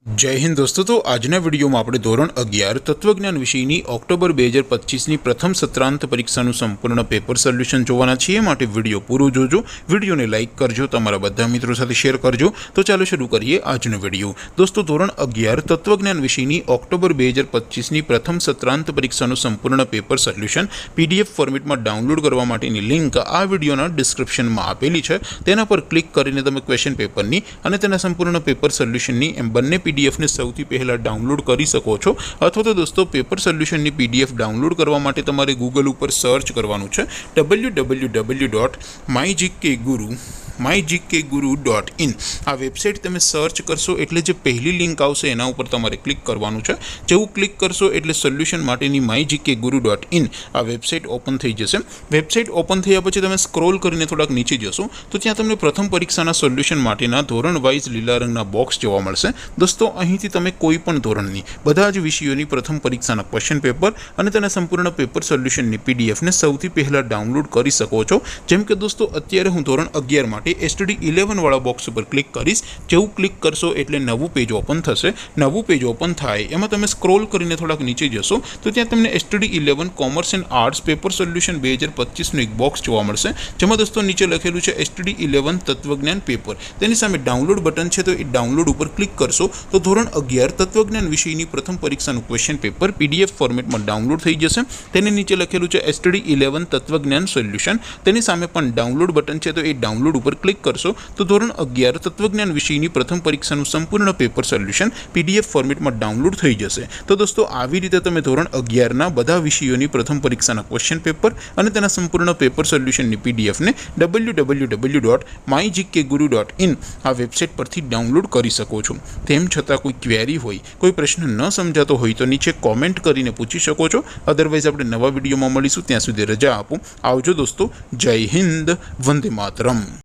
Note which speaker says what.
Speaker 1: जय हिंद दोस्तों। तो आजना विडियो में આપણે ધોરણ 11 તત્વજ્ઞાન વિષયની ઓક્ટોબર 2025ની પ્રથમ સત્રાંત પરીક્ષાનું સંપૂર્ણ પેપર સોલ્યુશન જોવાના છીએ। માટે વિડિયો પૂરો જોજો, વિડિયોને લાઈક કરજો, તમારા બધા મિત્રો સાથે શેર કરજો। તો ચાલો શરૂ કરીએ આજનો વિડિયો। દોસ્તો ધોરણ 11 તત્વજ્ઞાન વિષયની ઓક્ટોબર 2025ની પ્રથમ સત્રાંત પરીક્ષાનું સંપૂર્ણ પેપર સોલ્યુશન પીડીએફ ફોર્મેટમાં ડાઉનલોડ કરવા માટેની લિંક આ વિડિયોના ડિસ્ક્રિપ્શનમાં આપેલી છે। તેના પર ક્લિક કરીને તમે ક્વેશ્ચન પેપરની અને તેના સંપૂર્ણ પેપર સોલ્યુશનની એમ બંને पीडीएफ ने सौथी पहला डाउनलॉड करी सको छो। अथवा तो दोस्तों पेपर सोल्यूशन नी पीडीएफ डाउनलॉड करवा माटे तमारे गूगल पर सर्च करवानुं छे www.mygkguru.in। आ वेबसाइट तमे सर्च करशो एटले जे पहली लिंक आवशे एना उपर तमारे क्लिक करवानुं छे। जेवुं क्लिक करशो एटले सोल्यूशन माटेनी mygkguru.in आ वेबसाइट ओपन थई जशे। वेबसाइट ओपन थया पछी तमे स्क्रॉल करीने थोड़ाक नीचे जशो तो त्यां तमने प्रथम परीक्षाना सोल्यूशन माटेना धोरण वाइज लीला रंगना बॉक्स जोवा मळशे। दोस्तों અહીંથી તમે કોઈ પણ ધોરણની બધા જ વિષયોની પ્રથમ પરીક્ષાના ક્વેશ્ચન પેપર અને તેના સંપૂર્ણ પેપર સોલ્યુશનની પીડીએફને સૌથી પહેલા ડાઉનલોડ કરી શકો છો। જેમ કે દોસ્તો અત્યારે હું ધોરણ 11 માટે એસટીડી 11 વાળા બોક્સ ઉપર ક્લિક કરીશ। જેવું ક્લિક કરશો એટલે નવું પેજ ઓપન થશે। નવું પેજ ઓપન થાય એમાં તમે સ્ક્રોલ કરીને થોડાક નીચે જશો તો ત્યાં તમને STD 11 commerce and arts paper solution 2025 નું એક બોક્સ જોવા મળશે। જેમાં દોસ્તો નીચે લખેલું છે એસટીડી 11 તત્વજ્ઞાન પેપર। તેની સામે ડાઉનલોડ બટન છે તો એ ડાઉનલોડ ઉપર ક્લિક કરશો तो ધોરણ 11 તત્વજ્ઞાન વિષયની પ્રથમ પરીક્ષાનું ક્વેશ્ચન પેપર પીડીએફ ફોર્મેટમાં ડાઉનલોડ થઈ જશે। તેને નીચે લખેલું છે એસટીડી 11 તત્વજ્ઞાન સોલ્યુશન। તેની સામે પણ ડાઉનલોડ બટન છે તો એ ડાઉનલોડ ઉપર ક્લિક કરશો તો ધોરણ 11 તત્વજ્ઞાન વિષયની પ્રથમ પરીક્ષાનું સંપૂર્ણ પેપર સોલ્યુશન પીડીએફ ફોર્મેટમાં ડાઉનલોડ થઈ જશે। તો દોસ્તો આવી રીતે તમે ધોરણ 11ના બધા વિષયોની પ્રથમ પરીક્ષાના ક્વેશ્ચન પેપર અને તેના સંપૂર્ણ પેપર સોલ્યુશનની પીડીએફને www.mygkguru.in આ વેબસાઇટ પરથી ડાઉનલોડ કરી શકો છો। તેમ છતાં कोई क्वेरी होय, कोई प्रश्न न समझातो होय तो नीचे कॉमेंट करीने पूछी शको छो। अदरवाइज आपणे नवा विडियोमां मळीशुं, त्यां सुधी रजा आपो। आवजो दोस्तों। जय हिंद, वंदे मातरम।